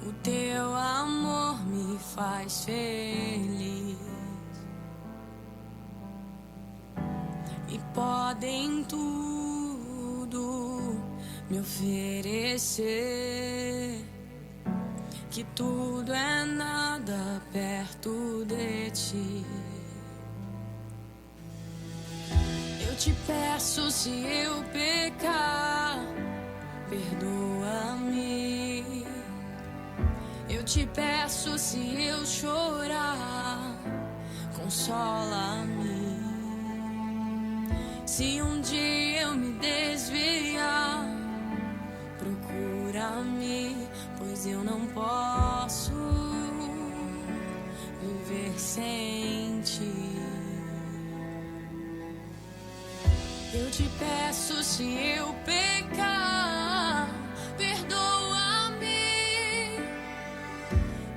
O teu amor me faz feliz. E podem tudo me oferecer, que tudo é nada perto de ti. Eu te peço, se eu pecar, perdoa-me. Eu te peço, se eu chorar, consola-me. Se um dia eu me desviar, procura-me, pois eu não posso viver sem ti. Eu te peço, se eu pecar, perdoa-me.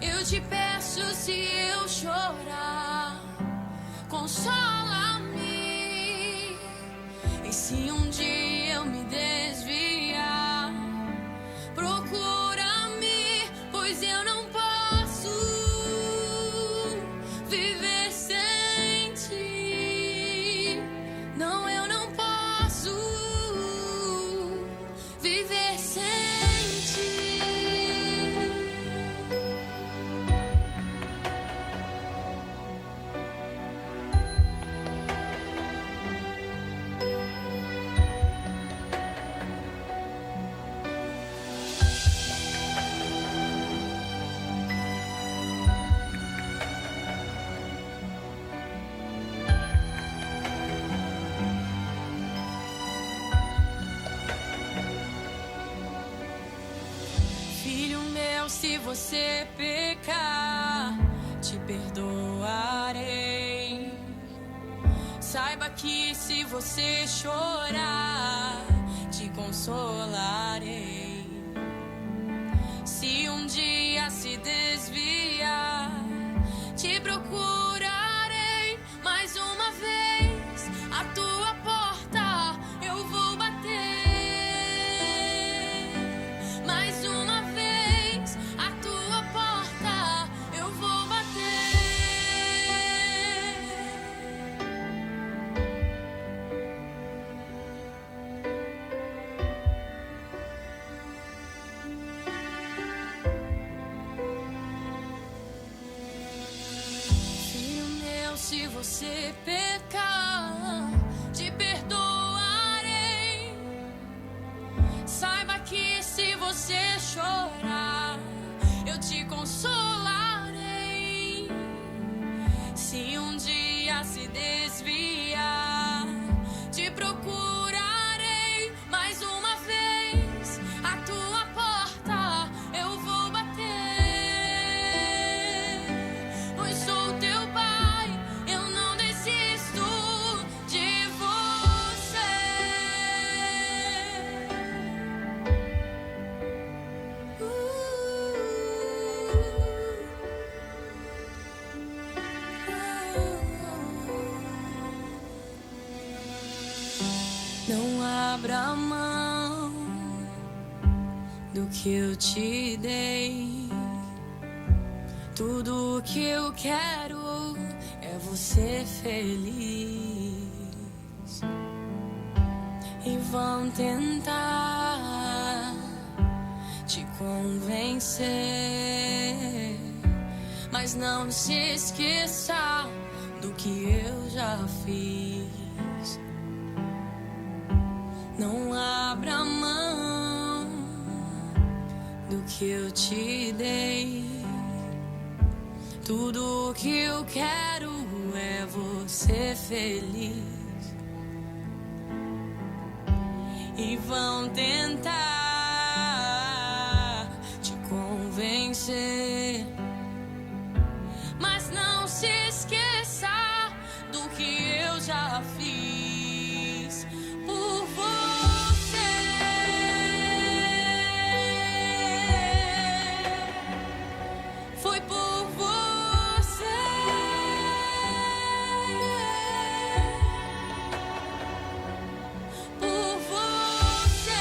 Eu te peço, se eu chorar, consola-me. E se um dia eu me desviar, procura-me, pois eu não posso viver sem ti. Não, eu não posso viver sem ti. Filho meu, se você pecar, te perdoarei. Saiba que se você chorar, te consolarei. Se um dia se desviar, te procurarei mais uma vez. A tua porta eu vou bater. Mais uma vez, a tua porta eu vou bater. Filho meu, se você pecar, te perdoarei. Saiba que se você chorar, eu te consolarei. Se um dia se desviar, te procurarei mais uma vez. A tua porta eu vou bater, pois sou teu pai, eu não desisto de você. Não abra mão do que eu te dei. Tudo que eu quero é você feliz. E vão tentar te convencer, mas não se esqueça do que eu já fiz. Não abra mão do que eu te dei. Tudo que eu quero é você feliz. E vão tentar te convencer, mas não se esqueça do que eu já fiz por você. Foi por você. Por você.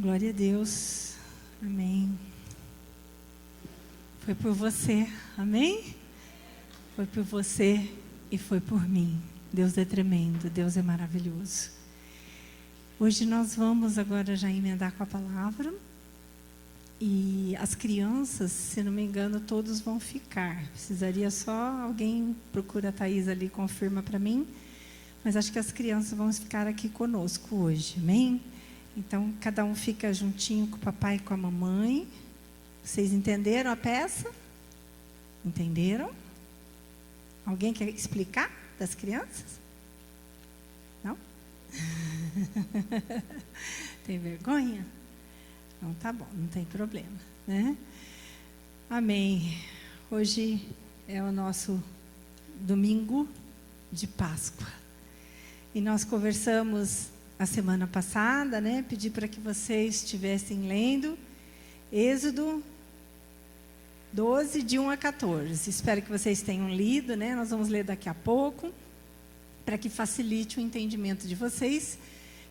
Glória a Deus. Amém. Foi por você, amém? Foi por você e foi por mim. Deus é tremendo, Deus é maravilhoso. Hoje nós vamos agora já emendar com a palavra. E as crianças, se não me engano, todos vão ficar. Precisaria só alguém, procura a Thaís ali, confirma para mim. Mas acho que as crianças vão ficar aqui conosco hoje, amém? Então, cada um fica juntinho com o papai e com a mamãe. Vocês entenderam a peça? Entenderam? Alguém quer explicar das crianças? Não? Tem vergonha? Então, tá bom, não tem problema, né? Amém. Hoje é o nosso domingo de Páscoa. E nós conversamos a semana passada, né? Pedi para que vocês estivessem lendo Êxodo 12, de 1 a 14. Espero que vocês tenham lido, né? Nós vamos ler daqui a pouco, para que facilite o entendimento de vocês,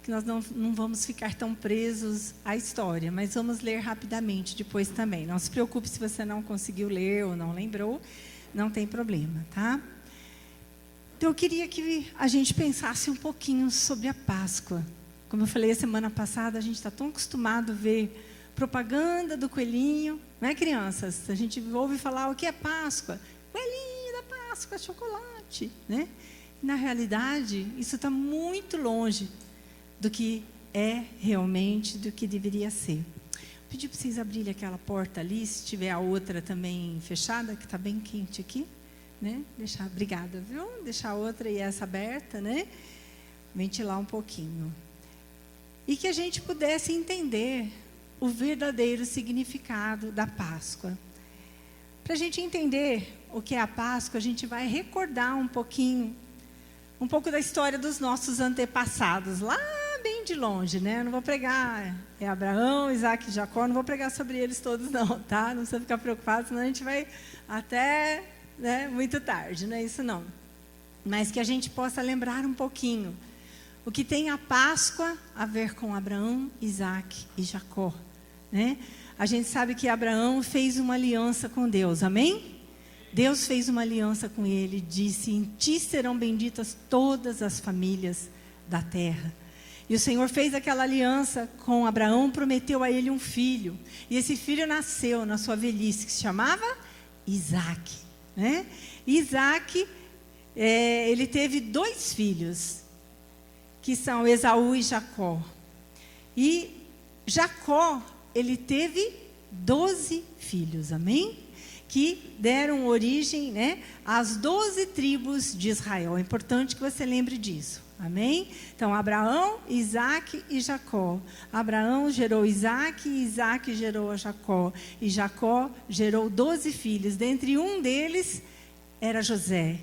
que nós não vamos ficar tão presos à história, mas vamos ler rapidamente depois também. Não se preocupe se você não conseguiu ler ou não lembrou, não tem problema, tá? Então eu queria que a gente pensasse um pouquinho sobre a Páscoa. Como eu falei a semana passada, a gente está tão acostumado a ver propaganda do coelhinho, não é, crianças? A gente ouve falar o que é Páscoa, coelhinho da Páscoa, chocolate, né? Na realidade, isso está muito longe do que é realmente, do que deveria ser. Vou pedir para vocês abrirem aquela porta ali, se tiver a outra também fechada, que está bem quente aqui, né? Deixar, obrigada, viu? Deixar a outra e essa aberta, né? Ventilar um pouquinho. E que a gente pudesse entender o verdadeiro significado da Páscoa. Para a gente entender o que é a Páscoa, a gente vai recordar um pouco da história dos nossos antepassados, lá bem de longe, né? Não vou pregar Abraão, Isaac e Jacó, não vou pregar sobre eles todos não, tá? Não precisa ficar preocupado, senão a gente vai até, né, muito tarde, não é isso não. Mas que a gente possa lembrar um pouquinho o que tem a Páscoa a ver com Abraão, Isaac e Jacó, né? A gente sabe que Abraão fez uma aliança com Deus, amém? Deus fez uma aliança com ele, disse: em ti serão benditas todas as famílias da terra. E o Senhor fez aquela aliança com Abraão, prometeu a ele um filho. E esse filho nasceu na sua velhice, que se chamava Isaac, né? Isaac, ele teve 2 filhos, que são Esaú e Jacó. E Jacó, ele teve 12 filhos, amém? Que deram origem, né, às 12 tribos de Israel. É importante que você lembre disso, amém? Então, Abraão, Isaac e Jacó. Abraão gerou Isaac, e Isaac gerou a Jacó. E Jacó gerou 12 filhos. Dentre um deles era José.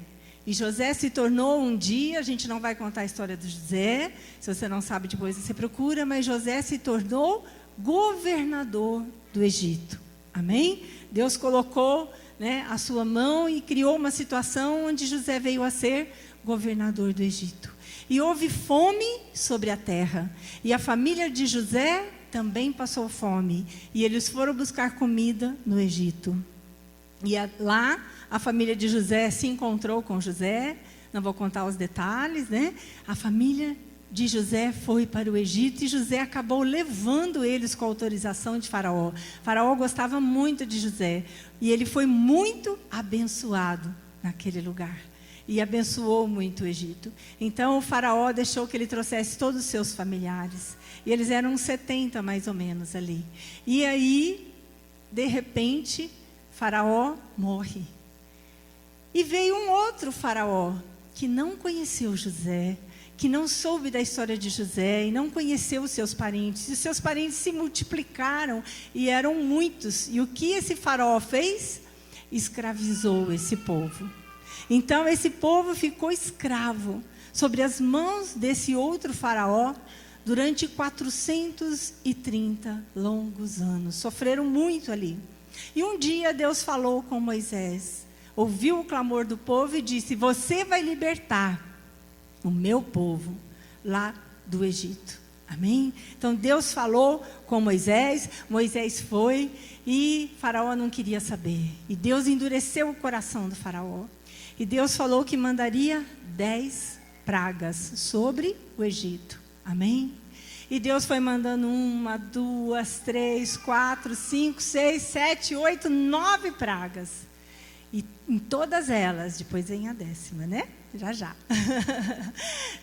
E José se tornou um dia, a gente não vai contar a história do José, se você não sabe depois você procura, mas José se tornou governador do Egito, amém? Deus colocou, né, a sua mão e criou uma situação onde José veio a ser governador do Egito. E houve fome sobre a terra, e a família de José também passou fome, e eles foram buscar comida no Egito. E lá a família de José se encontrou com José, não vou contar os detalhes, né? A família de José foi para o Egito e José acabou levando eles com a autorização de Faraó. Faraó gostava muito de José e ele foi muito abençoado naquele lugar. E abençoou muito o Egito. Então o Faraó deixou que ele trouxesse todos os seus familiares. E eles eram 70 mais ou menos ali. E aí, de repente, Faraó morre. E veio um outro faraó, que não conheceu José, que não soube da história de José, e não conheceu os seus parentes. E os seus parentes se multiplicaram, e eram muitos. E o que esse faraó fez? Escravizou esse povo. Então, esse povo ficou escravo, sobre as mãos desse outro faraó, durante 430 longos anos. Sofreram muito ali. E um dia Deus falou com Moisés, ouviu o clamor do povo e disse: você vai libertar o meu povo lá do Egito. Amém? Então Deus falou com Moisés, Moisés foi e Faraó não queria saber. E Deus endureceu o coração do Faraó. E Deus falou que mandaria 10 pragas sobre o Egito. Amém? E Deus foi mandando 1, 2, 3, 4, 5, 6, 7, 8, 9 pragas. E em todas elas, depois vem a 10ª, né? Já.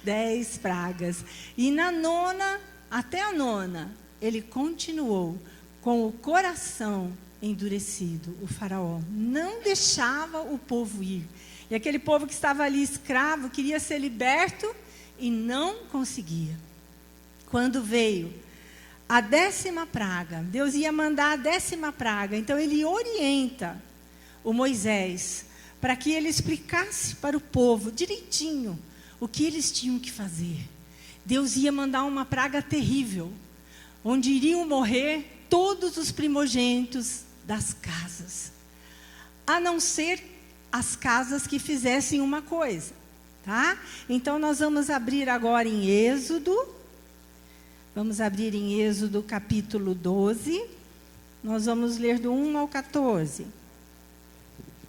10 pragas. E na 9ª, até a 9ª, ele continuou com o coração endurecido, o faraó. Não deixava o povo ir. E aquele povo que estava ali escravo, queria ser liberto e não conseguia. Quando veio a 10ª praga, Deus ia mandar a 10ª praga. Então ele orienta o Moisés para que ele explicasse para o povo direitinho o que eles tinham que fazer. Deus ia mandar uma praga terrível, onde iriam morrer todos os primogênitos das casas, a não ser as casas que fizessem uma coisa, tá? Então nós vamos abrir agora em Êxodo. Vamos abrir em Êxodo capítulo 12. Nós vamos ler do 1 ao 14.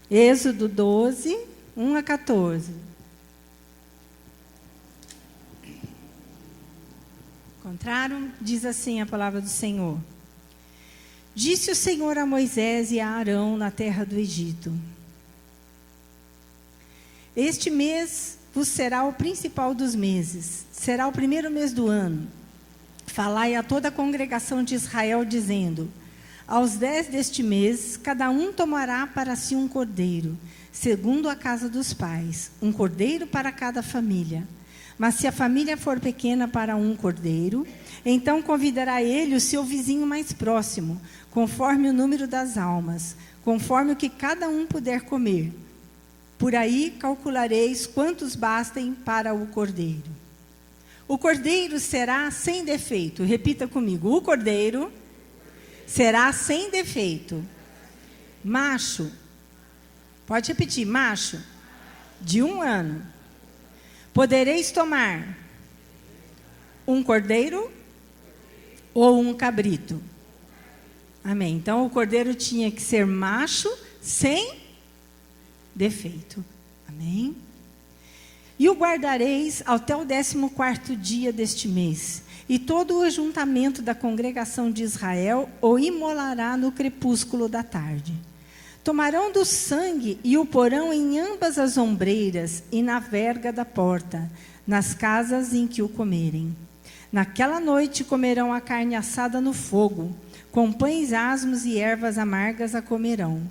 Êxodo 12, 1 a 14. Encontraram? Diz assim a palavra do Senhor. Disse o Senhor a Moisés e a Arão na terra do Egito: Este mês vos será o principal dos meses, será o primeiro mês do ano. Falai a toda a congregação de Israel, dizendo: Aos 10 deste mês, cada um tomará para si um cordeiro, segundo a casa dos pais, um cordeiro para cada família. Mas se a família for pequena para um cordeiro, então convidará ele o seu vizinho mais próximo, conforme o número das almas, conforme o que cada um puder comer. Por aí calculareis quantos bastem para o cordeiro. O cordeiro será sem defeito. Repita comigo. O cordeiro será sem defeito. Macho. Pode repetir. Macho. De 1 ano. Podereis tomar um cordeiro ou um cabrito. Amém. Então o cordeiro tinha que ser macho sem defeito. Amém. E o guardareis até o 14º dia deste mês. E todo o ajuntamento da congregação de Israel o imolará no crepúsculo da tarde. Tomarão do sangue e o porão em ambas as ombreiras e na verga da porta, nas casas em que o comerem. Naquela noite comerão a carne assada no fogo, com pães asmos e ervas amargas a comerão.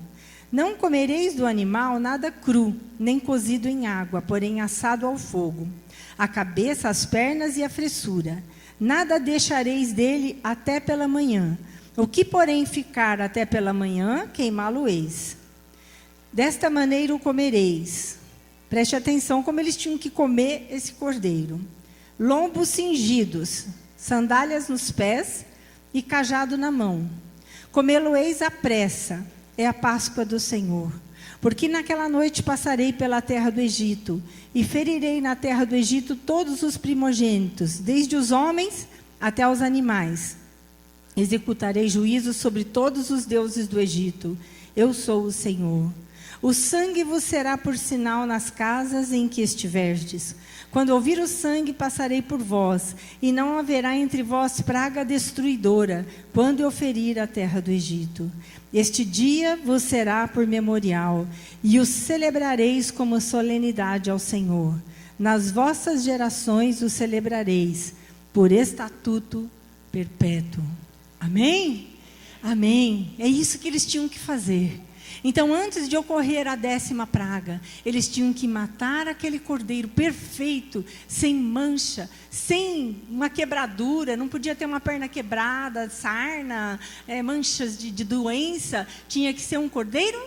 Não comereis do animal nada cru, nem cozido em água, porém assado ao fogo. A cabeça, as pernas e a fressura. Nada deixareis dele até pela manhã. O que, porém, ficar até pela manhã, queimá-lo-eis. Desta maneira o comereis. Preste atenção como eles tinham que comer esse cordeiro. Lombos cingidos, sandálias nos pés e cajado na mão. Comê-lo-eis à pressa. É a Páscoa do Senhor. Porque naquela noite passarei pela terra do Egito, e ferirei na terra do Egito todos os primogênitos, desde os homens até os animais. Executarei juízo sobre todos os deuses do Egito. Eu sou o Senhor. O sangue vos será por sinal nas casas em que estiverdes. Quando ouvir o sangue, passarei por vós, e não haverá entre vós praga destruidora, quando eu ferir a terra do Egito. Este dia vos será por memorial, e o celebrareis como solenidade ao Senhor. Nas vossas gerações o celebrareis, por estatuto perpétuo. Amém? Amém. É isso que eles tinham que fazer. Então, antes de ocorrer a 10ª praga, eles tinham que matar aquele cordeiro perfeito, sem mancha, sem uma quebradura, não podia ter uma perna quebrada, sarna, manchas de doença, tinha que ser um cordeiro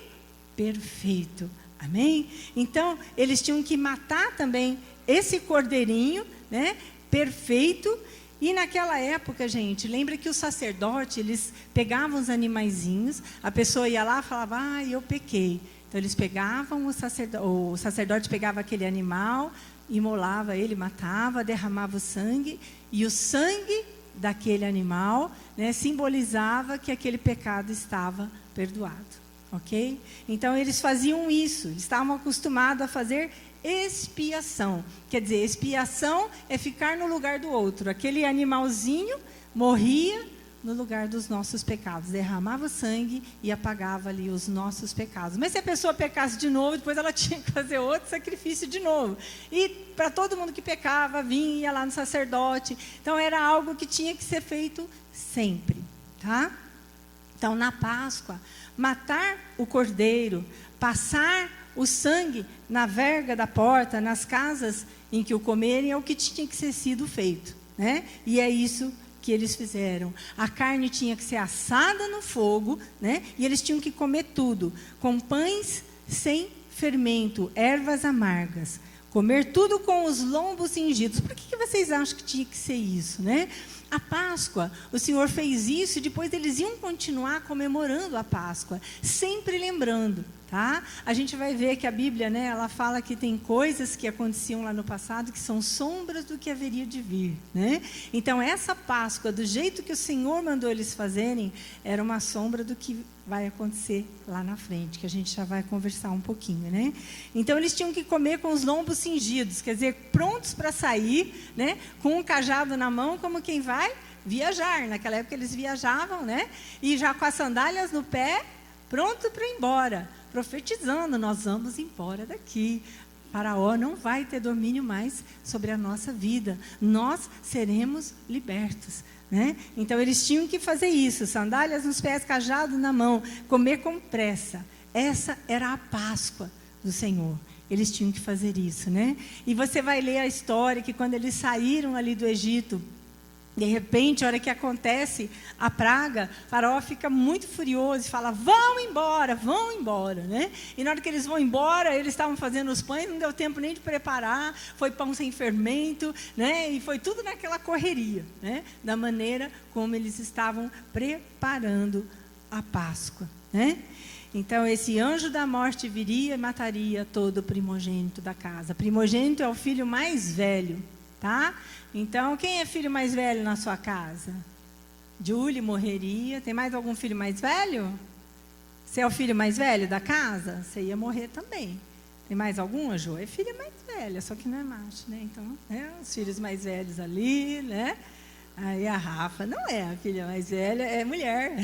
perfeito. Amém? Então, eles tinham que matar também esse cordeirinho, né, perfeito. E naquela época, gente, lembra que o sacerdote, eles pegavam os animaizinhos, a pessoa ia lá e falava, eu pequei. Então eles pegavam, o sacerdote pegava aquele animal, imolava ele, matava, derramava o sangue, e o sangue daquele animal, né, simbolizava que aquele pecado estava perdoado, ok? Então eles faziam isso, eles estavam acostumados a fazer expiação. Quer dizer, expiação é ficar no lugar do outro. Aquele animalzinho morria no lugar dos nossos pecados, derramava sangue e apagava ali os nossos pecados. Mas se a pessoa pecasse de novo, depois ela tinha que fazer outro sacrifício de novo. E para todo mundo que pecava, vinha lá no sacerdote. Então era algo que tinha que ser feito sempre, tá? Então na Páscoa, matar o cordeiro, passar o sangue na verga da porta, nas casas em que o comerem, é o que tinha que ser sido feito, né? E é isso que eles fizeram. A carne tinha que ser assada no fogo, né? E eles tinham que comer tudo, com pães sem fermento, ervas amargas. Comer tudo com os lombos cingidos. Por que vocês acham que tinha que ser isso, né? A Páscoa, o Senhor fez isso e depois eles iam continuar comemorando a Páscoa, sempre lembrando, tá? A gente vai ver que a Bíblia, né, ela fala que tem coisas que aconteciam lá no passado que são sombras do que haveria de vir, né? Então essa Páscoa, do jeito que o Senhor mandou eles fazerem, era uma sombra do que vai acontecer lá na frente, que a gente já vai conversar um pouquinho, né? Então eles tinham que comer com os lombos cingidos, quer dizer, prontos para sair, né? Com um cajado na mão, como quem vai viajar. Naquela época eles viajavam, né? E já com as sandálias no pé, pronto para ir embora, profetizando: nós vamos embora daqui. Faraó não vai ter domínio mais sobre a nossa vida. Nós seremos libertos, né? Então eles tinham que fazer isso: sandálias nos pés, cajado na mão, comer com pressa. Essa era a Páscoa do Senhor. Eles tinham que fazer isso, né? E você vai ler a história que quando eles saíram ali do Egito, de repente, a hora que acontece a praga, Faraó fica muito furioso e fala: vão embora, né? E na hora que eles vão embora, eles estavam fazendo os pães, não deu tempo nem de preparar, foi pão sem fermento, né? E foi tudo naquela correria, né? Da maneira como eles estavam preparando a Páscoa, né? Então esse anjo da morte viria e mataria todo o primogênito da casa. Primogênito é o filho mais velho, tá? Então, quem é filho mais velho na sua casa? Julie morreria. Tem mais algum filho mais velho? Você é o filho mais velho da casa? Você ia morrer também. Tem mais algum, a Jo? É filha mais velha, só que não é macho, né? Então, os filhos mais velhos ali, né? Aí a Rafa não é a filha mais velha, é mulher.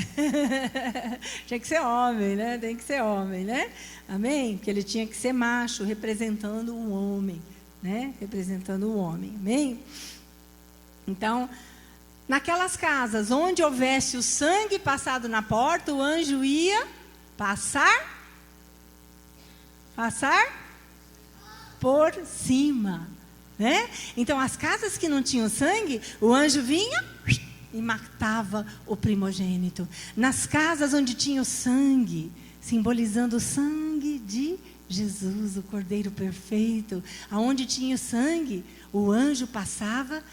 Tinha que ser homem, né? Tem que ser homem, né? Amém? Porque ele tinha que ser macho, representando o homem, né? Representando o homem. Amém? Então, naquelas casas onde houvesse o sangue passado na porta, o anjo ia passar por cima, né? Então, as casas que não tinham sangue, o anjo vinha e matava o primogênito. Nas casas onde tinha o sangue, simbolizando o sangue de Jesus, o Cordeiro perfeito, aonde tinha o sangue, o anjo passava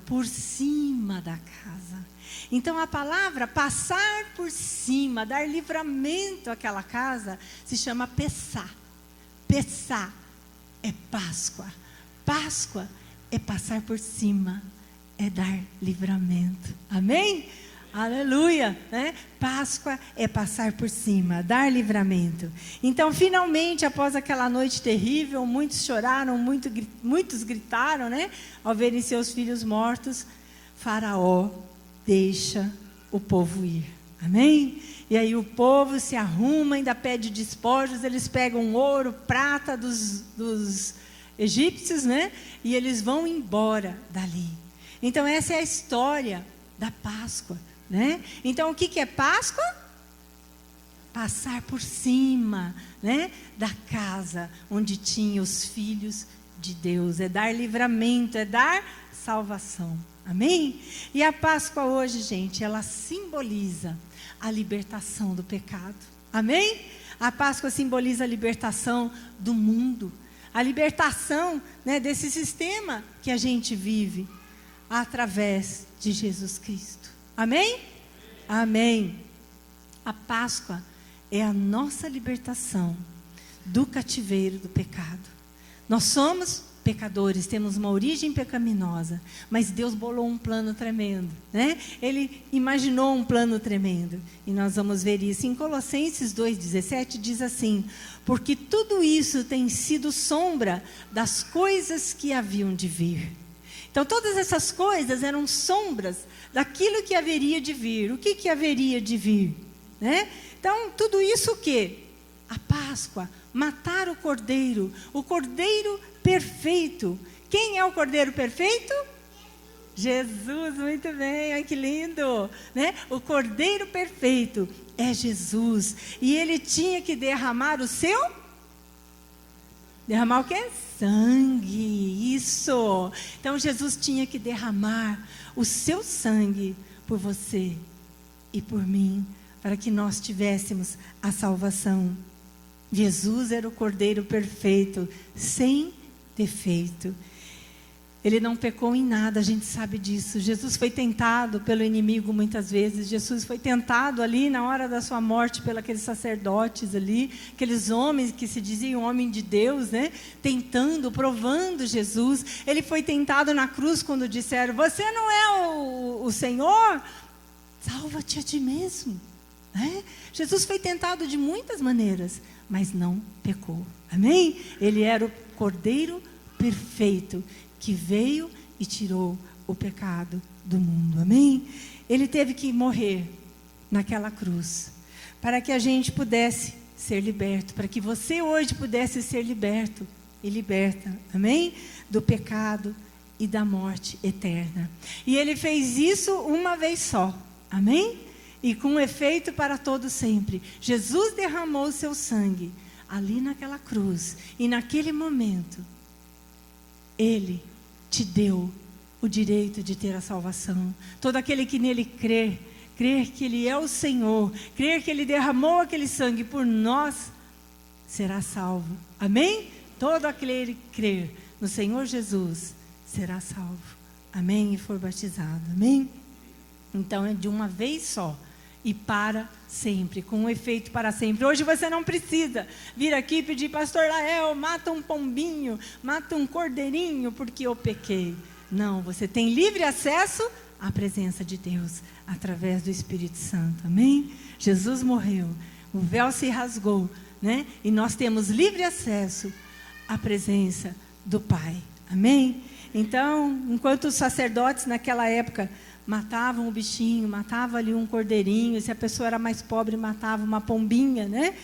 por cima da casa. Então a palavra passar por cima, dar livramento àquela casa, se chama Pessá. Pessá é Páscoa. Páscoa é passar por cima, é dar livramento. Amém? Aleluia, né? Páscoa é passar por cima, dar livramento. Então, finalmente, após aquela noite terrível, muitos choraram, muitos gritaram, né? Ao verem seus filhos mortos, Faraó deixa o povo ir. Amém? E aí o povo se arruma, ainda pede despojos, eles pegam ouro, prata dos egípcios, né? E eles vão embora dali. Então, essa é a história da Páscoa, né? Então, o que é Páscoa? Passar por cima, né, da casa onde tinha os filhos de Deus. É dar livramento, é dar salvação. Amém? E a Páscoa hoje, gente, ela simboliza a libertação do pecado. Amém? A Páscoa simboliza a libertação do mundo. A libertação, né, desse sistema que a gente vive através de Jesus Cristo. Amém? Amém. A Páscoa é a nossa libertação do cativeiro do pecado, Nós somos pecadores, temos uma origem pecaminosa, mas Deus bolou um plano tremendo, né? Ele imaginou um plano tremendo, e nós vamos ver isso em Colossenses 2,17, diz assim: porque tudo isso tem sido sombra das coisas que haviam de vir. Então todas essas coisas eram sombras daquilo que haveria de vir. O que haveria de vir, né? Então tudo isso o quê? A Páscoa, matar o cordeiro perfeito. Quem é o cordeiro perfeito? Jesus, muito bem, ai que lindo, né? O cordeiro perfeito é Jesus, e ele tinha que derramar o quê? Sangue, isso. Então Jesus tinha que derramar o seu sangue por você e por mim, para que nós tivéssemos a salvação. Jesus era o cordeiro perfeito, sem defeito. Ele não pecou em nada, a gente sabe disso. Jesus foi tentado pelo inimigo muitas vezes. Jesus foi tentado ali na hora da sua morte pelos aqueles sacerdotes ali, aqueles homens que se diziam homem de Deus, né? Tentando, provando Jesus. Ele foi tentado na cruz quando disseram: você não é o Senhor? Salva-te a ti mesmo. Né? Jesus foi tentado de muitas maneiras, mas não pecou. Amém? Ele era o cordeiro perfeito, que veio e tirou o pecado do mundo. Amém? Ele teve que morrer naquela cruz, para que a gente pudesse ser liberto, para que você hoje pudesse ser liberto e liberta, amém? Do pecado e da morte eterna. E ele fez isso uma vez só, amém? E com efeito para todo sempre. Jesus derramou o seu sangue ali naquela cruz, e naquele momento ele te deu o direito de ter a salvação. Todo aquele que nele crer que ele é o Senhor, crer que ele derramou aquele sangue por nós, será salvo. Amém? Todo aquele que crer no Senhor Jesus será salvo. Amém? E for batizado. Amém? Então é de uma vez só e para sempre, com um efeito para sempre. Hoje você não precisa vir aqui e pedir: pastor Lael, mata um pombinho, mata um cordeirinho porque eu pequei. Não, você tem livre acesso à presença de Deus através do Espírito Santo. Amém? Jesus morreu, o véu se rasgou, né? E nós temos livre acesso à presença do Pai. Amém? Então, enquanto os sacerdotes naquela época matavam o bichinho, matava ali um cordeirinho, se a pessoa era mais pobre, matava uma pombinha, né?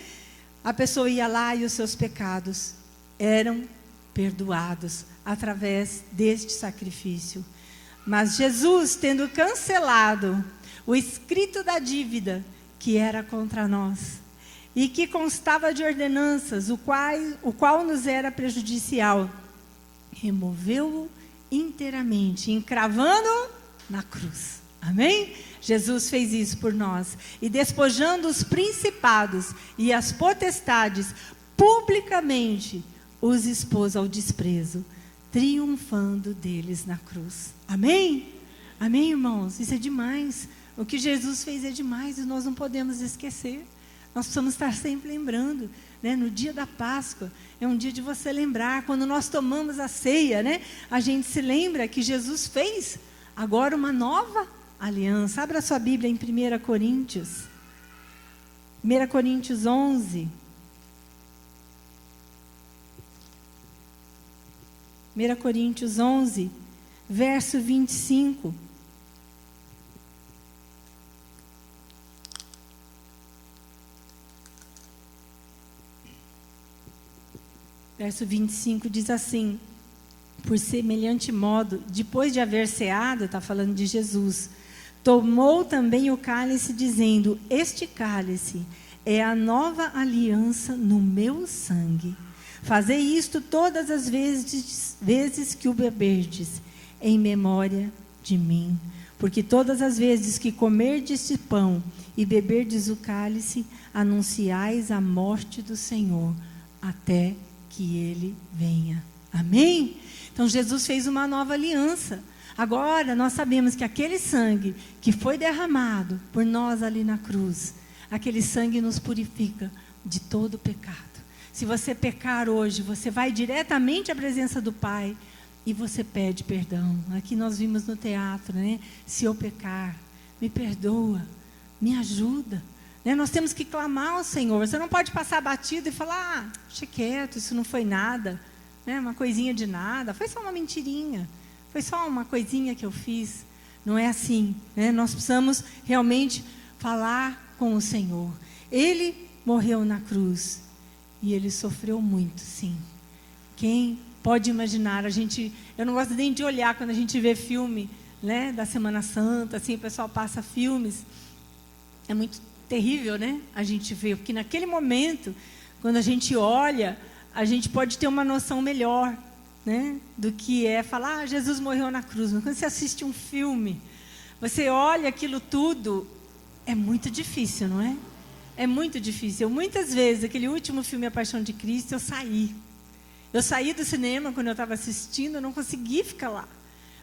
A pessoa ia lá e os seus pecados eram perdoados através deste sacrifício. Mas Jesus, tendo cancelado o escrito da dívida que era contra nós, e que constava de ordenanças, o qual nos era prejudicial, removeu-o inteiramente, encravando-o na cruz. Amém? Jesus fez isso por nós. E despojando os principados e as potestades, publicamente os expôs ao desprezo, triunfando deles na cruz. Amém? Amém, irmãos? Isso é demais. O que Jesus fez é demais e nós não podemos esquecer. Nós precisamos estar sempre lembrando, né? No dia da Páscoa, é um dia de você lembrar. Quando nós tomamos a ceia, né? A gente se lembra que Jesus fez agora uma nova aliança. Abra sua Bíblia em 1 Coríntios. 1 Coríntios 11. 1 Coríntios 11, verso 25. Verso 25 diz assim: por semelhante modo, depois de haver ceado, está falando de Jesus, tomou também o cálice, dizendo: este cálice é a nova aliança no meu sangue. Fazei isto todas as vezes que o beberdes, em memória de mim. Porque todas as vezes que comerdes este pão e beberdes o cálice, anunciais a morte do Senhor, até que Ele venha. Amém? Então Jesus fez uma nova aliança. Agora nós sabemos que aquele sangue que foi derramado por nós ali na cruz, aquele sangue nos purifica de todo pecado. Se você pecar hoje, você vai diretamente à presença do Pai e você pede perdão. Aqui nós vimos no teatro, né? Se eu pecar, me perdoa, me ajuda. Né? Nós temos que clamar ao Senhor. Você não pode passar batido e falar, deixa quieto, isso não foi nada. Né? Uma coisinha de nada, foi só uma mentirinha. Foi só uma coisinha que eu fiz. Não é assim. Né? Nós precisamos realmente falar com o Senhor. Ele morreu na cruz. E ele sofreu muito, sim. Quem pode imaginar? Eu não gosto nem de olhar quando a gente vê filme, né, da Semana Santa, assim, o pessoal passa filmes. É muito terrível, né? A gente vê, porque naquele momento, quando a gente olha, a gente pode ter uma noção melhor, né, do que é falar, Jesus morreu na cruz. Mas quando você assiste um filme, você olha aquilo tudo, é muito difícil, não é? É muito difícil. Muitas vezes, aquele último filme, A Paixão de Cristo, eu saí. Eu saí do cinema, quando eu estava assistindo, eu não consegui ficar lá.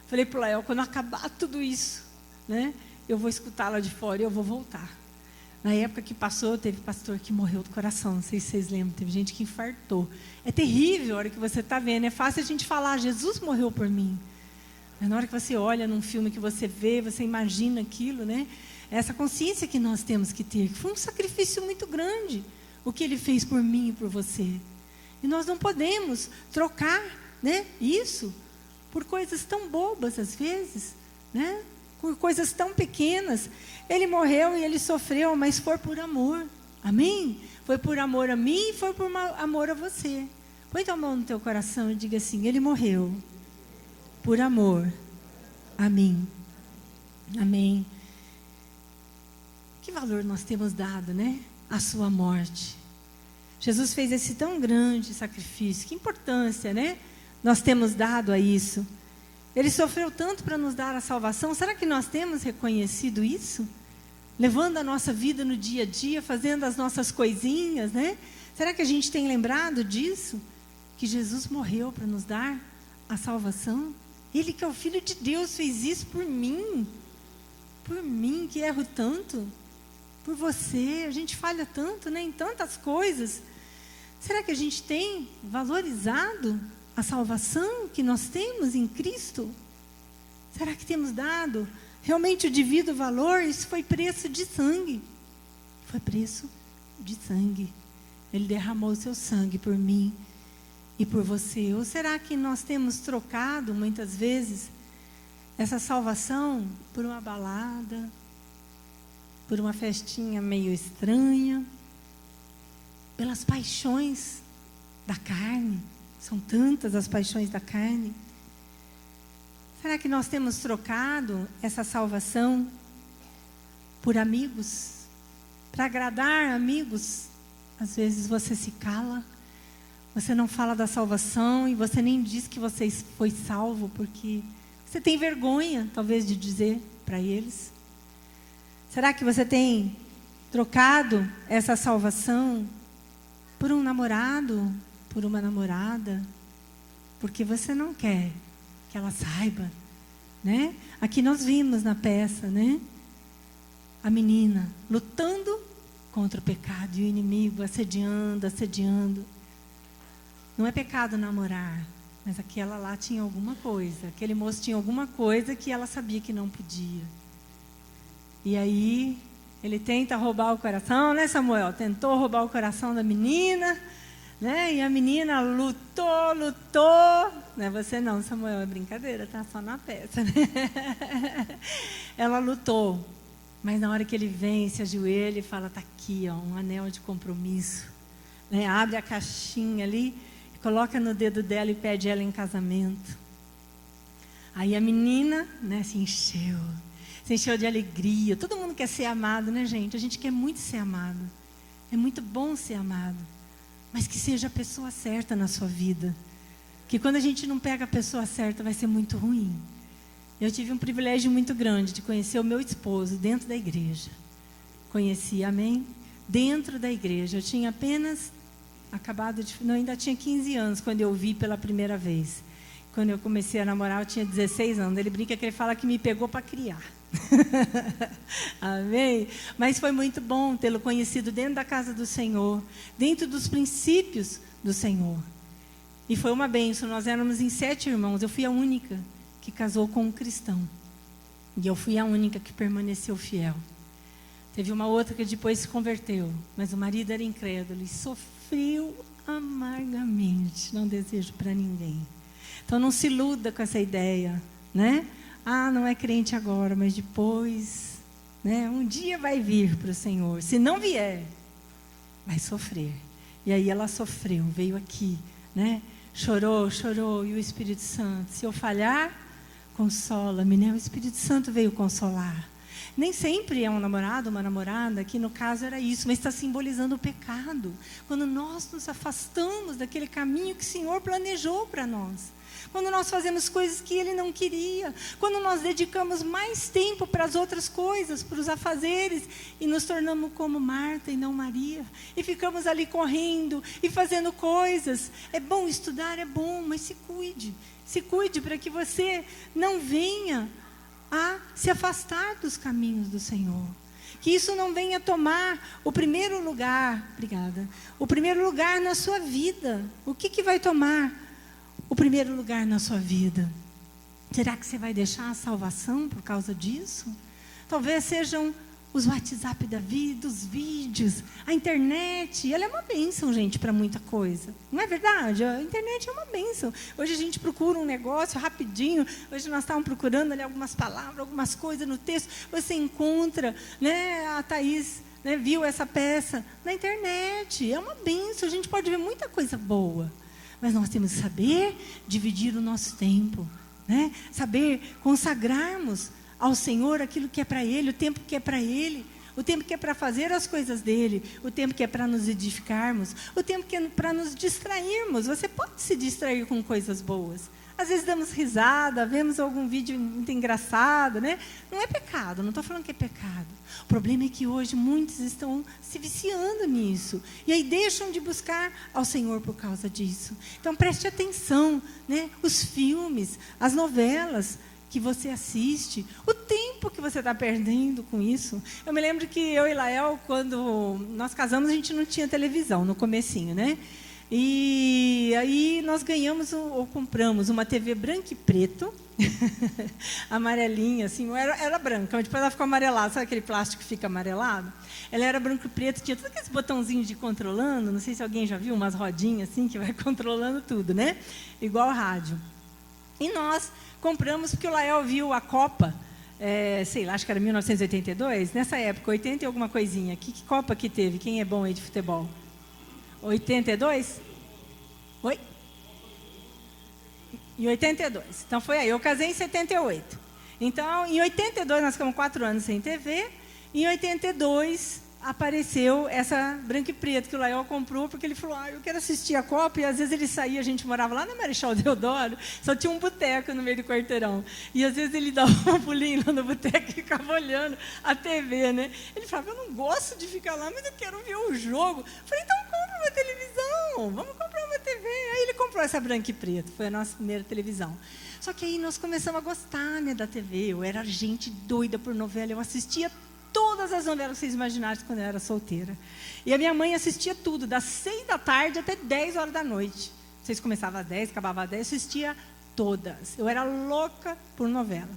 Falei para o Lael, quando acabar tudo isso, né, eu vou escutar lá de fora e eu vou voltar. Na época que passou, teve pastor que morreu do coração, não sei se vocês lembram, teve gente que infartou. É terrível a hora que você está vendo, é fácil a gente falar, Jesus morreu por mim. Mas na hora que você olha num filme que você vê, você imagina aquilo, né? Essa consciência que nós temos que ter, que foi um sacrifício muito grande, o que ele fez por mim e por você. E nós não podemos trocar, né, isso por coisas tão bobas às vezes, né, por coisas tão pequenas. Ele morreu e ele sofreu, mas foi por amor. Amém? Foi por amor a mim e foi por amor a você. Põe tua mão no teu coração e diga assim, ele morreu por amor a mim. Amém. Que valor nós temos dado, né? A sua morte. Jesus fez esse tão grande sacrifício. Que importância, né? Nós temos dado a isso. Ele sofreu tanto para nos dar a salvação. Será que nós temos reconhecido isso? Levando a nossa vida no dia a dia, fazendo as nossas coisinhas, né? Será que a gente tem lembrado disso? Que Jesus morreu para nos dar a salvação? Ele que é o Filho de Deus fez isso por mim. Por mim, que erro tanto. Por você, a gente falha tanto, né, em tantas coisas. Será que a gente tem valorizado a salvação que nós temos em Cristo? Será que temos dado realmente o devido valor? Isso foi preço de sangue. Foi preço de sangue. Ele derramou o seu sangue por mim e por você. Ou será que nós temos trocado, muitas vezes, essa salvação por uma balada, por uma festinha meio estranha, pelas paixões da carne? São tantas as paixões da carne. Será que nós temos trocado essa salvação por amigos? Para agradar amigos? Às vezes você se cala, você não fala da salvação e você nem diz que você foi salvo, porque você tem vergonha, talvez, de dizer para eles. Será que você tem trocado essa salvação por um namorado, por uma namorada, porque você não quer que ela saiba, né? Aqui nós vimos na peça, né? A menina lutando contra o pecado e o inimigo assediando. Não é pecado namorar, mas aquela lá tinha alguma coisa, aquele moço tinha alguma coisa que ela sabia que não podia. E aí, ele tenta roubar o coração, né, Samuel? Tentou roubar o coração da menina, né? E a menina lutou. Não é você não, Samuel, é brincadeira, tá só na peça, né? Ela lutou, mas na hora que ele vem, se ajoelha e fala, tá aqui, ó, um anel de compromisso. Né? Abre a caixinha ali, coloca no dedo dela e pede ela em casamento. Aí a menina, né, se encheu de alegria. Todo mundo quer ser amado, né, gente? A gente quer muito ser amado. É muito bom ser amado. Mas que seja a pessoa certa na sua vida. Que quando a gente não pega a pessoa certa, vai ser muito ruim. Eu tive um privilégio muito grande de conhecer o meu esposo dentro da igreja. Conheci, amém? Dentro da igreja. Eu tinha apenas ainda tinha 15 anos quando eu o vi pela primeira vez. Quando eu comecei a namorar, eu tinha 16 anos. Ele brinca que ele fala que me pegou para criar. Amém? Mas foi muito bom tê-lo conhecido dentro da casa do Senhor, dentro dos princípios do Senhor. E foi uma bênção. Nós éramos em 7 irmãos. Eu fui a única que casou com um cristão. E eu fui a única que permaneceu fiel. Teve uma outra que depois se converteu, mas o marido era incrédulo e sofreu amargamente. Não desejo para ninguém. Então não se iluda com essa ideia, né? Não é crente agora, mas depois, né? Um dia vai vir para o Senhor. Se não vier, vai sofrer. E aí ela sofreu, veio aqui, né? Chorou, e o Espírito Santo, se eu falhar, consola-me, né? O Espírito Santo veio consolar. Nem sempre é um namorado, uma namorada, que no caso era isso, mas está simbolizando o pecado. Quando nós nos afastamos daquele caminho que o Senhor planejou para nós. Quando nós fazemos coisas que Ele não queria. Quando nós dedicamos mais tempo para as outras coisas, para os afazeres, e nos tornamos como Marta e não Maria. E ficamos ali correndo e fazendo coisas. É bom estudar, é bom, mas se cuide. Se cuide para que você não venha a se afastar dos caminhos do Senhor. Que isso não venha tomar o primeiro lugar, obrigada, o primeiro lugar na sua vida. O que vai tomar o primeiro lugar na sua vida? Será que você vai deixar a salvação por causa disso? Talvez sejam os WhatsApp da vida, os vídeos, a internet. Ela é uma bênção, gente, para muita coisa. Não é verdade? A internet é uma bênção. Hoje a gente procura um negócio rapidinho. Hoje nós estávamos procurando ali algumas palavras, algumas coisas no texto. Você encontra, né? A Thaís, né, viu essa peça na internet. É uma bênção. A gente pode ver muita coisa boa. Mas nós temos que saber dividir o nosso tempo, né? Saber consagrarmos ao Senhor aquilo que é para Ele, o tempo que é para Ele, o tempo que é para fazer as coisas dEle, o tempo que é para nos edificarmos, o tempo que é para nos distrairmos. Você pode se distrair com coisas boas. Às vezes damos risada, vemos algum vídeo muito engraçado, né? Não é pecado, não estou falando que é pecado. O problema é que hoje muitos estão se viciando nisso. E aí deixam de buscar ao Senhor por causa disso. Então preste atenção, né? Os filmes, as novelas que você assiste, o tempo que você está perdendo com isso. Eu me lembro que eu e Lael, quando nós casamos, a gente não tinha televisão no comecinho, né? E aí nós ganhamos ou compramos uma TV branca e preto, amarelinha, assim, era branca, mas depois ela ficou amarelada, sabe aquele plástico que fica amarelado? Ela era branco e preto, tinha todos aqueles botãozinhos de controlando, não sei se alguém já viu, umas rodinhas assim, que vai controlando tudo, né? Igual rádio. E nós compramos porque o Lael viu a Copa, sei lá, acho que era 1982, nessa época, 80 e alguma coisinha. Que Copa que teve? Quem é bom aí de futebol? 82? Oi? Em 82. Então foi aí. Eu casei em 78. Então, em 82, nós ficamos 4 anos sem TV. Em 82, apareceu essa branca e preta que o Lael comprou, porque ele falou, eu quero assistir a Copa, e às vezes ele saía, a gente morava lá na Marechal Deodoro, só tinha um boteco no meio do quarteirão, e às vezes ele dava um pulinho lá no boteco e ficava olhando a TV, né? Ele falava, eu não gosto de ficar lá, mas eu quero ver o jogo. Eu falei, então compra uma televisão, vamos comprar uma TV. Aí ele comprou essa branca e preta, foi a nossa primeira televisão. Só que aí nós começamos a gostar, né, da TV, eu era gente doida por novela, eu assistia todas as novelas que vocês imaginaram quando eu era solteira. E a minha mãe assistia tudo, das 6 da tarde até 10 horas da noite. Vocês começavam às 10, acabavam às 10, assistia todas. Eu era louca por novela.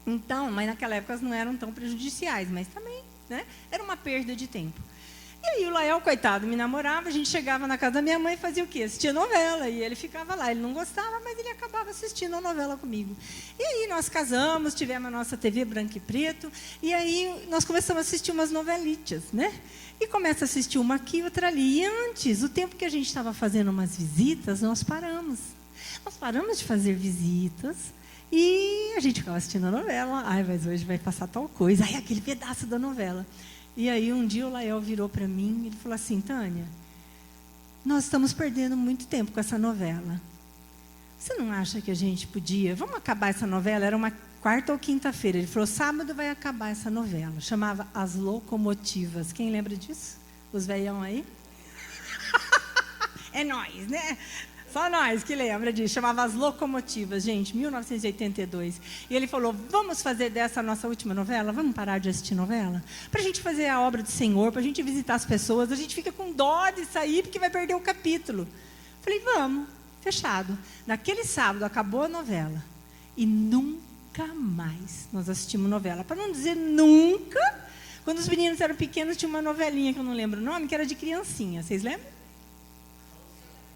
Então, mas naquela época elas não eram tão prejudiciais, mas também, né, era uma perda de tempo. E aí o Lael, coitado, me namorava, a gente chegava na casa da minha mãe e fazia o quê? Assistia novela, e ele ficava lá. Ele não gostava, mas ele acabava assistindo a novela comigo. E aí nós casamos, tivemos a nossa TV branca e preto, e aí nós começamos a assistir umas novelitas, né? E começa a assistir uma aqui, outra ali. E antes, o tempo que a gente estava fazendo umas visitas, nós paramos. Nós paramos de fazer visitas, e a gente ficava assistindo a novela. Ai, mas hoje vai passar tal coisa. Ai, aquele pedaço da novela. E aí um dia o Lael virou para mim e ele falou assim, Tânia, nós estamos perdendo muito tempo com essa novela. Você não acha que a gente podia... Vamos acabar essa novela? Era uma quarta ou quinta-feira. Ele falou, sábado vai acabar essa novela. Chamava As Locomotivas. Quem lembra disso? Os velhão aí? É nós, né? Só nós que lembra disso. Chamava As Locomotivas, gente, 1982. E ele falou, vamos fazer dessa a nossa última novela? Vamos parar de assistir novela? Para a gente fazer a obra do Senhor, para a gente visitar as pessoas. A gente fica com dó de sair porque vai perder o capítulo. Falei, vamos. Fechado. Naquele sábado acabou a novela. E nunca mais nós assistimos novela. Para não dizer nunca, quando os meninos eram pequenos, tinha uma novelinha que eu não lembro o nome, que era de criancinha. Vocês lembram?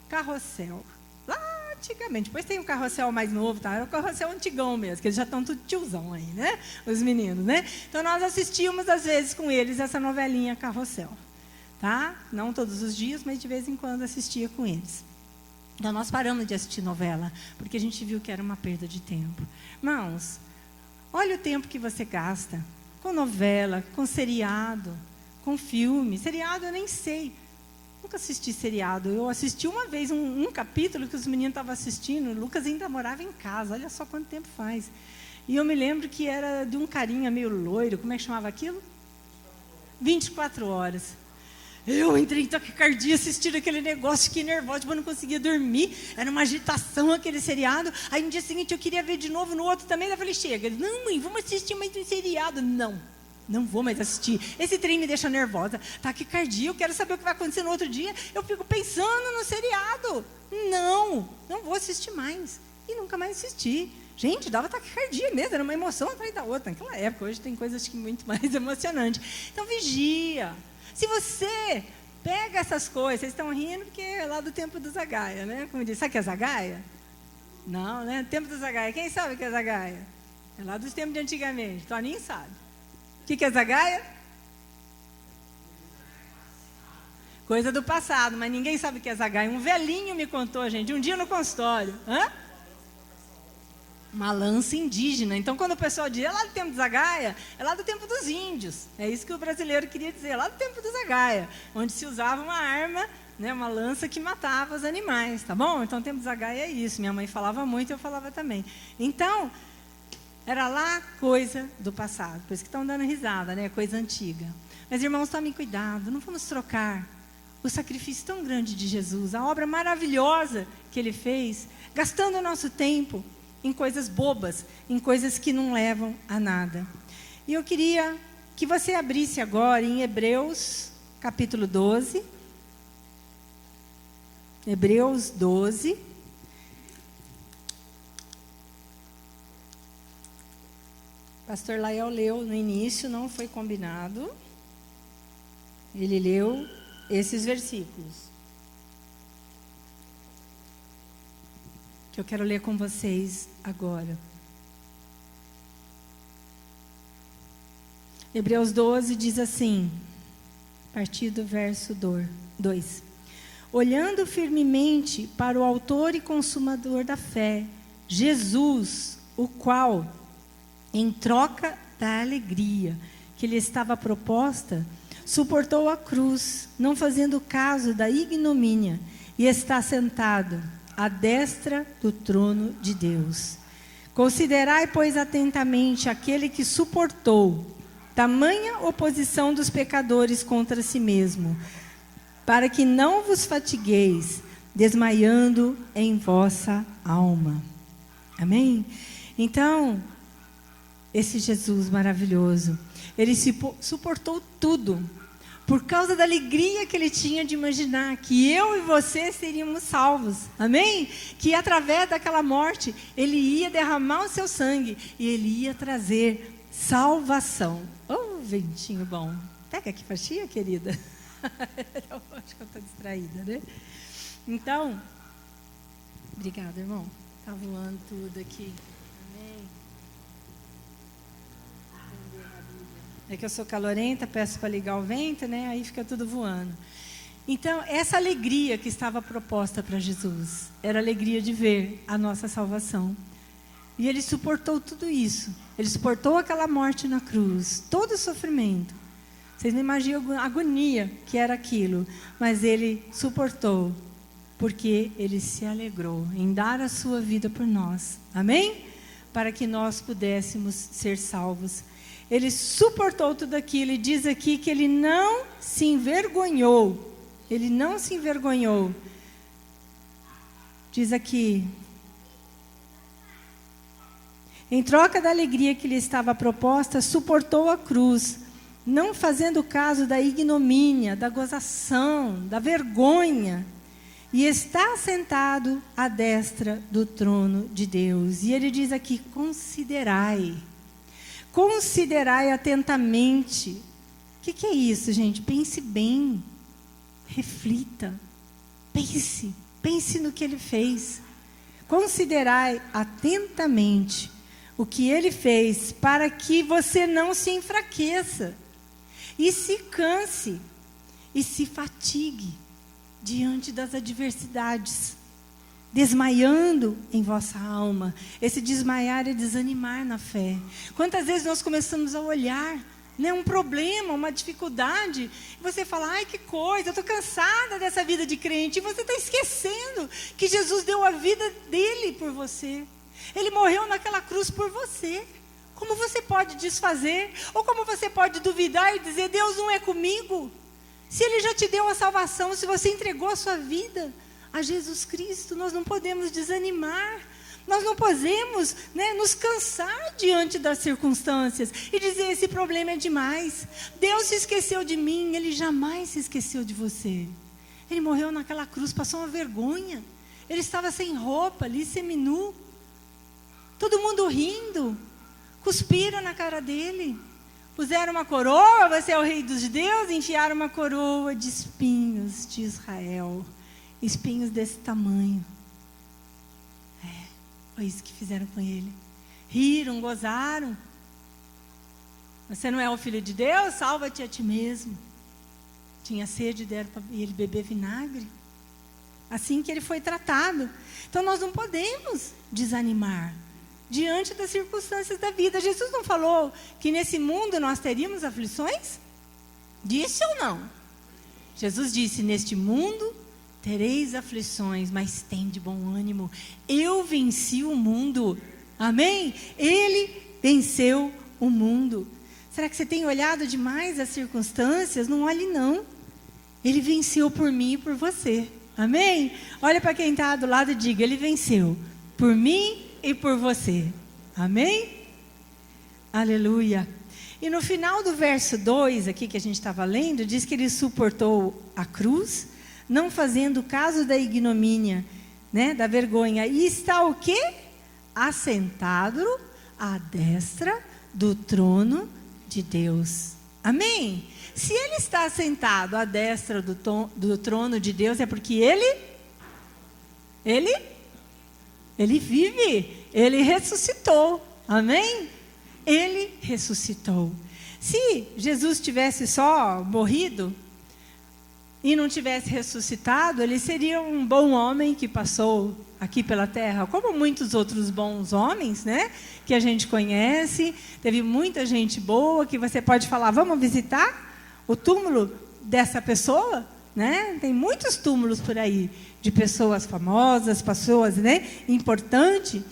Carrossel. Lá antigamente. Depois tem o Carrossel mais novo, tá? Era o Carrossel antigão mesmo, que eles já estão tudo tiozão aí, né? Os meninos, né? Então nós assistíamos às vezes com eles essa novelinha Carrossel, tá? Não todos os dias, mas de vez em quando assistia com eles. Então nós paramos de assistir novela, porque a gente viu que era uma perda de tempo. Irmãos, olha o tempo que você gasta com novela, com seriado, com filme. Seriado eu nem sei. Nunca assisti seriado. Eu assisti uma vez um capítulo que os meninos estavam assistindo. O Lucas ainda morava em casa. Olha só quanto tempo faz. E eu me lembro que era de um carinha meio loiro. Como é que chamava aquilo? 24 horas. Eu entrei em taquicardia assistindo aquele negócio, fiquei nervosa, tipo, eu não conseguia dormir. Era uma agitação aquele seriado. Aí no dia seguinte eu queria ver de novo no outro também. Eu falei, chega. Não, mãe, vamos assistir mais um seriado. Não vou mais assistir. Esse trem me deixa nervosa. Taquicardia, eu quero saber o que vai acontecer no outro dia. Eu fico pensando no seriado. Não vou assistir mais. E nunca mais assisti. Gente, dava taquicardia mesmo, era uma emoção atrás da outra. Naquela época, hoje tem coisas que muito mais emocionantes. Então, vigia. Se você pega essas coisas, vocês estão rindo porque é lá do tempo do Zagaia, né? Como diz, sabe o que é Zagaia? Não, né? Tempo do Zagaia. Quem sabe o que é Zagaia? É lá dos tempos de antigamente. Toninho sabe. O que é Zagaia? Coisa do passado, mas ninguém sabe o que é Zagaia. Um velhinho me contou, gente, um dia no consultório. Uma lança indígena. Então, quando o pessoal diz, é lá do tempo do Zagaia, é lá do tempo dos índios. É isso que o brasileiro queria dizer, lá do tempo do Zagaia, onde se usava uma arma, né, uma lança que matava os animais, tá bom? Então, o tempo do Zagaia é isso. Minha mãe falava muito, eu falava também. Então, era lá coisa do passado. Por isso que estão dando risada, né? Coisa antiga. Mas, irmãos, tomem cuidado, não vamos trocar o sacrifício tão grande de Jesus, a obra maravilhosa que Ele fez, gastando o nosso tempo em coisas bobas, em coisas que não levam a nada. E eu queria que você abrisse agora em Hebreus, capítulo 12. Hebreus 12. Pastor Lael leu no início, não foi combinado. Ele leu esses versículos que eu quero ler com vocês agora. Hebreus 12 diz assim, a partir do verso 2. Olhando firmemente para o autor e consumador da fé, Jesus, o qual, em troca da alegria que lhe estava proposta, suportou a cruz, não fazendo caso da ignomínia, e está sentado à destra do trono de Deus. Considerai, pois, atentamente aquele que suportou tamanha oposição dos pecadores contra si mesmo, para que não vos fatigueis, desmaiando em vossa alma. Amém? Então, esse Jesus maravilhoso, Ele suportou tudo, por causa da alegria que Ele tinha de imaginar que eu e você seríamos salvos. Amém? Que através daquela morte, Ele ia derramar o seu sangue e Ele ia trazer salvação. Oh, ventinho bom. Pega aqui pra tia, querida. Eu acho que eu estou distraída, né? Então, obrigada, irmão. Está voando tudo aqui. Amém. É que eu sou calorenta, peço para ligar o vento, né? Aí fica tudo voando. Então, essa alegria que estava proposta para Jesus, era a alegria de ver a nossa salvação. E Ele suportou tudo isso. Ele suportou aquela morte na cruz, todo o sofrimento. Vocês não imaginam a agonia que era aquilo, mas Ele suportou, porque Ele se alegrou em dar a sua vida por nós. Amém? Para que nós pudéssemos ser salvos. Ele suportou tudo aquilo e diz aqui que Ele não se envergonhou. Ele não se envergonhou Diz aqui: em troca da alegria que lhe estava proposta, suportou a cruz, não fazendo caso da ignomínia, da gozação, da vergonha, e está sentado à destra do trono de Deus. E ele diz aqui: considerai atentamente. O que é isso, gente? Pense bem, reflita, pense no que ele fez. Considerai atentamente o que ele fez, para que você não se enfraqueça, e se canse, e se fatigue diante das adversidades, desmaiando em vossa alma. Esse desmaiar é desanimar na fé. Quantas vezes nós começamos a olhar, né, um problema, uma dificuldade, e você fala: ai, que coisa, eu estou cansada dessa vida de crente, e você está esquecendo que Jesus deu a vida dele por você. Ele morreu naquela cruz por você. Como você pode desfazer? Ou como você pode duvidar e dizer: Deus não é comigo? Se Ele já te deu a salvação, se você entregou a sua vida a Jesus Cristo, nós não podemos desanimar. Nós não podemos, né, nos cansar diante das circunstâncias e dizer: esse problema é demais. Deus se esqueceu de mim. Ele jamais se esqueceu de você. Ele morreu naquela cruz, passou uma vergonha. Ele estava sem roupa ali, seminu. Todo mundo rindo. Cuspiram na cara dele. Puseram uma coroa: você é o rei dos judeus. Enfiaram uma coroa de espinhos de Israel. Espinhos desse tamanho. Foi isso que fizeram com ele. Riram, gozaram. Você não é o filho de Deus? Salva-te a ti mesmo. Tinha sede, deram para ele beber vinagre. Assim que ele foi tratado. Então nós não podemos desanimar diante das circunstâncias da vida. Jesus não falou que nesse mundo nós teríamos aflições? Disse ou não? Jesus disse: neste mundo tereis aflições, mas tende bom ânimo. Eu venci o mundo. Amém? Ele venceu o mundo. Será que você tem olhado demais as circunstâncias? Não olhe não. Ele venceu por mim e por você. Amém? Olha para quem está do lado e diga: Ele venceu por mim e por você. Amém? Aleluia. E no final do verso 2 aqui que a gente estava lendo, diz que ele suportou a cruz, não fazendo caso da ignomínia, né, da vergonha. E está o quê? Assentado à destra do trono de Deus. Amém? Se ele está assentado à destra do trono de Deus, é porque ele vive, ele ressuscitou. Amém? Ele ressuscitou. Se Jesus tivesse só morrido e não tivesse ressuscitado, ele seria um bom homem que passou aqui pela terra, como muitos outros bons homens, né, que a gente conhece. Teve muita gente boa que você pode falar: vamos visitar o túmulo dessa pessoa, né? Tem muitos túmulos por aí de pessoas famosas, pessoas, né, importantes.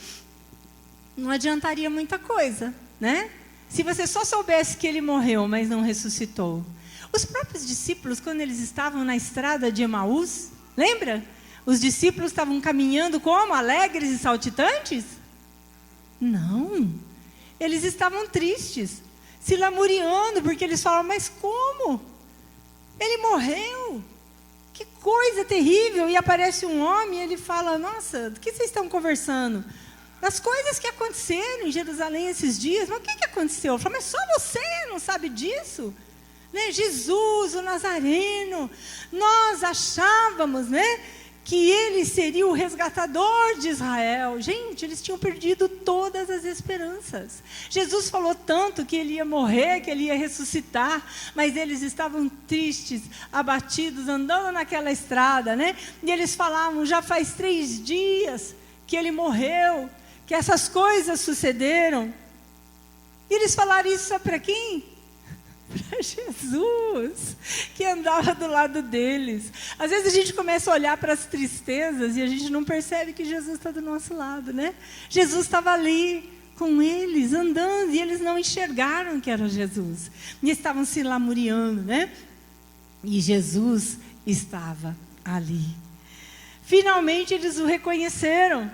Não adiantaria muita coisa, né? Se você só soubesse que ele morreu, mas não ressuscitou. Os próprios discípulos, quando eles estavam na estrada de Emaús, lembra? Os discípulos estavam caminhando como? Alegres e saltitantes? Não. Eles estavam tristes, se lamuriando, porque eles falam: mas como? Ele morreu. Que coisa terrível. E aparece um homem e ele fala: nossa, do que vocês estão conversando? Das coisas que aconteceram em Jerusalém esses dias. Mas o que aconteceu? Eu falo: mas só você não sabe disso? Né? Jesus, o Nazareno, nós achávamos, né, que ele seria o resgatador de Israel. Gente, eles tinham perdido todas as esperanças. Jesus falou tanto que ele ia morrer, que ele ia ressuscitar, mas eles estavam tristes, abatidos, andando naquela estrada, né? E eles falavam: já faz 3 dias que ele morreu, que essas coisas sucederam. E eles falaram isso só para quem? Para Jesus, que andava do lado deles. Às vezes a gente começa a olhar para as tristezas e a gente não percebe que Jesus está do nosso lado, né? Jesus estava ali com eles, andando, e eles não enxergaram que era Jesus. E estavam se lamuriando, né? E Jesus estava ali. Finalmente eles o reconheceram.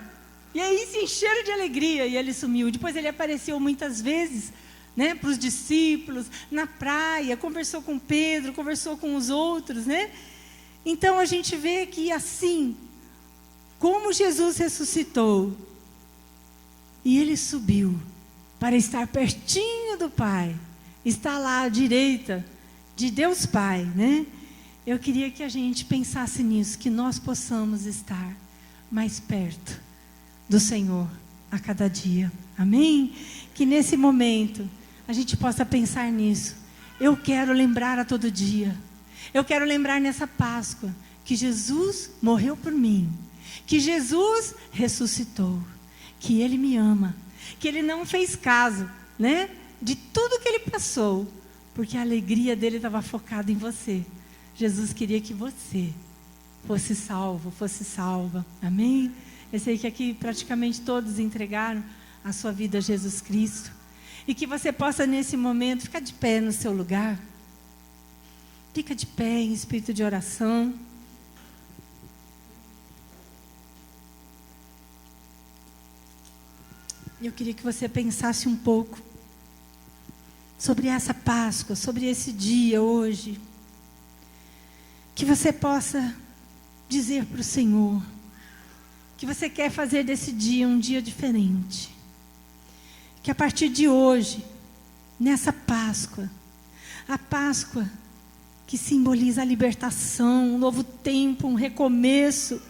E aí se encheram de alegria e ele sumiu. Depois ele apareceu muitas vezes, né, para os discípulos, na praia, conversou com Pedro, conversou com os outros, né? Então a gente vê que assim, como Jesus ressuscitou, e ele subiu para estar pertinho do Pai, está lá à direita de Deus Pai, né? Eu queria que a gente pensasse nisso, que nós possamos estar mais perto do Senhor a cada dia. Amém? Que nesse momento a gente possa pensar nisso. Eu quero lembrar a todo dia. Eu quero lembrar nessa Páscoa que Jesus morreu por mim, que Jesus ressuscitou, que Ele me ama, que Ele não fez caso, né, de tudo que Ele passou, porque a alegria dele estava focada em você. Jesus queria que você fosse salvo, fosse salva. Amém? Eu sei que aqui praticamente todos entregaram a sua vida a Jesus Cristo. E que você possa nesse momento ficar de pé no seu lugar. Fica de pé em espírito de oração. Eu queria que você pensasse um pouco sobre essa Páscoa, sobre esse dia hoje. Que você possa dizer para o Senhor que você quer fazer desse dia um dia diferente. Que a partir de hoje, nessa Páscoa, a Páscoa que simboliza a libertação, um novo tempo, um recomeço.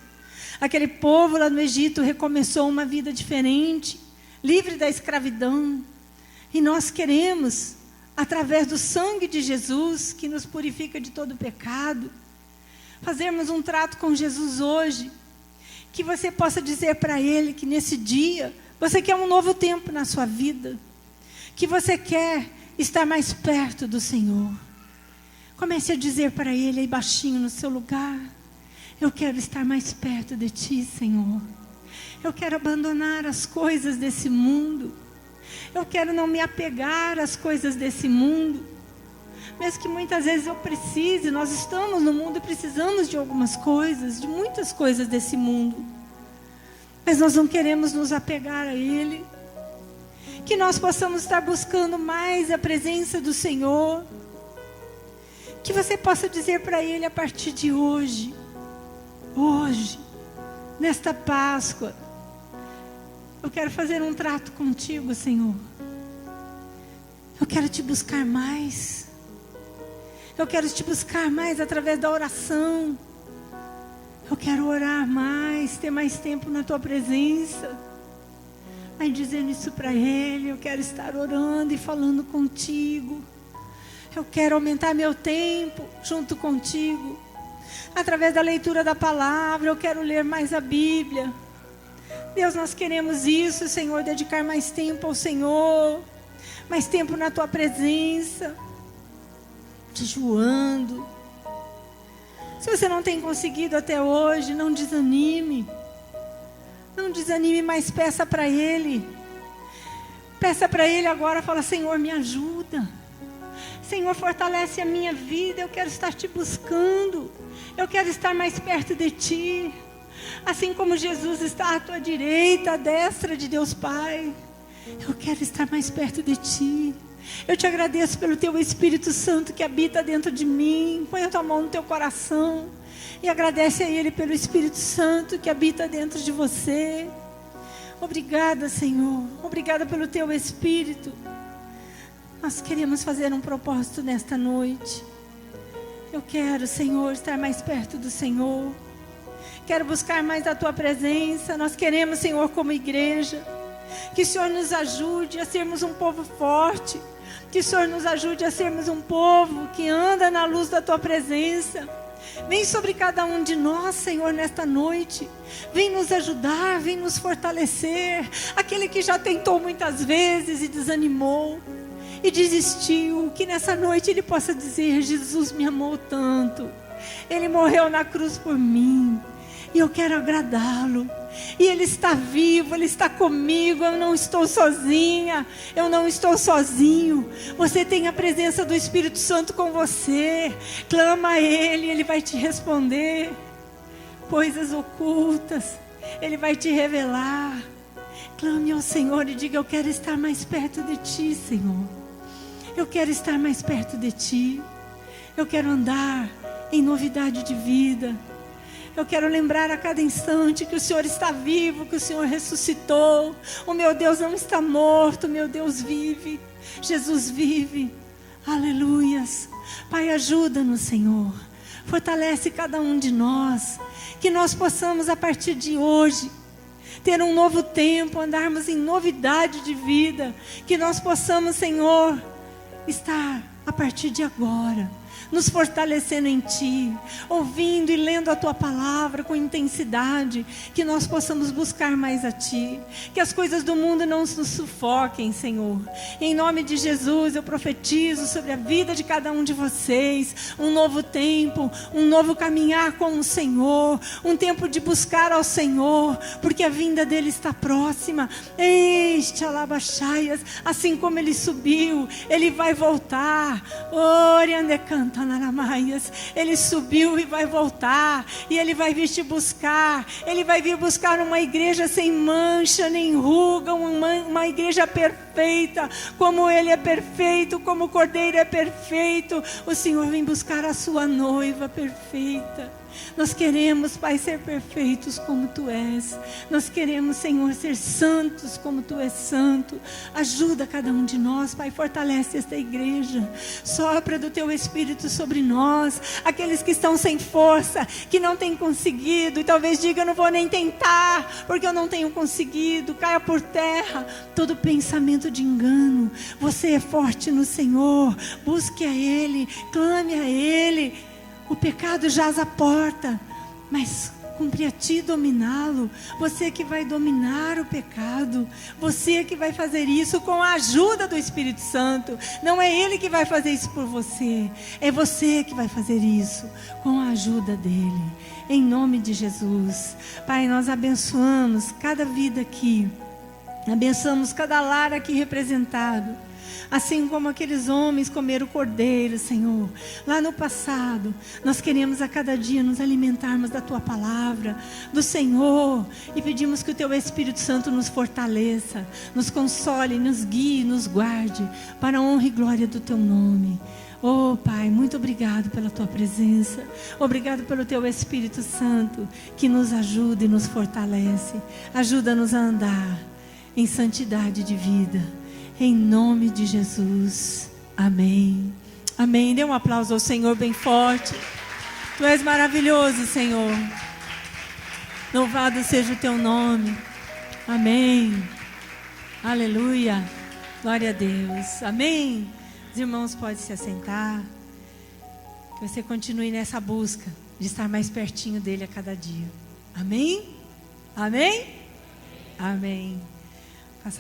Aquele povo lá no Egito recomeçou uma vida diferente, livre da escravidão. E nós queremos, através do sangue de Jesus, que nos purifica de todo pecado, fazermos um trato com Jesus hoje. Que você possa dizer para Ele que nesse dia, você quer um novo tempo na sua vida. Que você quer estar mais perto do Senhor. Comece a dizer para Ele aí baixinho no seu lugar: eu quero estar mais perto de Ti, Senhor. Eu quero abandonar as coisas desse mundo. Eu quero não me apegar às coisas desse mundo. Mesmo que muitas vezes eu precise, nós estamos no mundo e precisamos de algumas coisas, de muitas coisas desse mundo. Mas nós não queremos nos apegar a Ele. Que nós possamos estar buscando mais a presença do Senhor. Que você possa dizer para Ele a partir de hoje, nesta Páscoa, eu quero fazer um trato contigo, Senhor. Eu quero te buscar mais. Eu quero te buscar mais através da oração. Eu quero orar mais, ter mais tempo na Tua presença. Vai dizendo isso para Ele: eu quero estar orando e falando contigo. Eu quero aumentar meu tempo junto contigo. Através da leitura da palavra, eu quero ler mais a Bíblia. Deus, nós queremos isso, Senhor, dedicar mais tempo ao Senhor. Mais tempo na Tua presença. Jejuando. Se você não tem conseguido até hoje, não desanime. Não desanime, mas peça para Ele. Peça para Ele agora, fala: Senhor, me ajuda. Senhor, fortalece a minha vida. Eu quero estar Te buscando. Eu quero estar mais perto de Ti. Assim como Jesus está à Tua direita, à destra de Deus Pai. Eu quero estar mais perto de Ti. Eu Te agradeço pelo Teu Espírito Santo que habita dentro de mim. Põe a Tua mão no teu coração e agradece a Ele pelo Espírito Santo que habita dentro de você. Obrigada, Senhor. Obrigada pelo Teu Espírito. Nós queremos fazer um propósito nesta noite. Eu quero, Senhor, estar mais perto do Senhor. Quero buscar mais a Tua presença. Nós queremos, Senhor, como igreja, que o Senhor nos ajude a sermos um povo forte. Que o Senhor nos ajude a sermos um povo que anda na luz da Tua presença. Vem sobre cada um de nós, Senhor, nesta noite. Vem nos ajudar, vem nos fortalecer. Aquele que já tentou muitas vezes e desanimou e desistiu, que nessa noite ele possa dizer: Jesus me amou tanto. Ele morreu na cruz por mim. E eu quero agradá-lo. E Ele está vivo, Ele está comigo. Eu não estou sozinha, eu não estou sozinho. Você tem a presença do Espírito Santo com você. Clama a Ele, Ele vai te responder. coisas ocultas, Ele vai te revelar. Clame ao Senhor e diga: eu quero estar mais perto de Ti, Senhor. Eu quero estar mais perto de Ti. Eu quero andar em novidade de vida. Eu quero lembrar a cada instante que o Senhor está vivo, que o Senhor ressuscitou. O meu Deus não está morto, o meu Deus vive. Jesus vive. Aleluias. Pai, ajuda-nos, Senhor. Fortalece cada um de nós. Que nós possamos, a partir de hoje, ter um novo tempo, andarmos em novidade de vida. Que nós possamos, Senhor, estar a partir de agora nos fortalecendo em Ti, ouvindo e lendo a Tua palavra com intensidade, que nós possamos buscar mais a Ti, que as coisas do mundo não nos sufoquem, Senhor. Em nome de Jesus, eu profetizo sobre a vida de cada um de vocês, um novo tempo, um novo caminhar com o Senhor, um tempo de buscar ao Senhor, porque a vinda dEle está próxima. Este alabachaias, assim como Ele subiu, Ele vai voltar. Oriande canta. Ele subiu e vai voltar, e Ele vai vir te buscar. Ele vai vir buscar uma igreja sem mancha nem ruga, uma igreja perfeita, como Ele é perfeito, como o Cordeiro é perfeito. O Senhor vem buscar a sua noiva perfeita. Nós queremos, Pai, ser perfeitos como Tu és. Nós queremos, Senhor, ser santos como Tu és santo. Ajuda cada um de nós, Pai, fortalece esta igreja. Sopra do Teu Espírito sobre nós. Aqueles que estão sem força, que não têm conseguido, e talvez diga: eu não vou nem tentar, porque eu não tenho conseguido. Caia por terra todo pensamento de engano. Você é forte no Senhor. Busque a Ele, clame a Ele. O pecado jaz à porta, mas cumpre a ti dominá-lo. Você que vai dominar o pecado. Você que vai fazer isso com a ajuda do Espírito Santo. Não é Ele que vai fazer isso por você. É você que vai fazer isso com a ajuda dEle. Em nome de Jesus. Pai, nós abençoamos cada vida aqui. Abençoamos cada lar aqui representado. Assim como aqueles homens comeram o cordeiro, Senhor, lá no passado, nós queremos a cada dia nos alimentarmos da Tua palavra, do Senhor, e pedimos que o Teu Espírito Santo nos fortaleça, nos console, nos guie, nos guarde, para a honra e glória do Teu nome. Oh Pai, muito obrigado pela Tua presença, obrigado pelo Teu Espírito Santo, que nos ajuda e nos fortalece. Ajuda-nos a andar em santidade de vida. Em nome de Jesus. Amém. Amém. Dê um aplauso ao Senhor bem forte. Tu és maravilhoso, Senhor. Louvado seja o Teu nome. Amém. Aleluia. Glória a Deus. Amém. Os irmãos podem se assentar. Que você continue nessa busca de estar mais pertinho dEle a cada dia. Amém? Amém? Amém.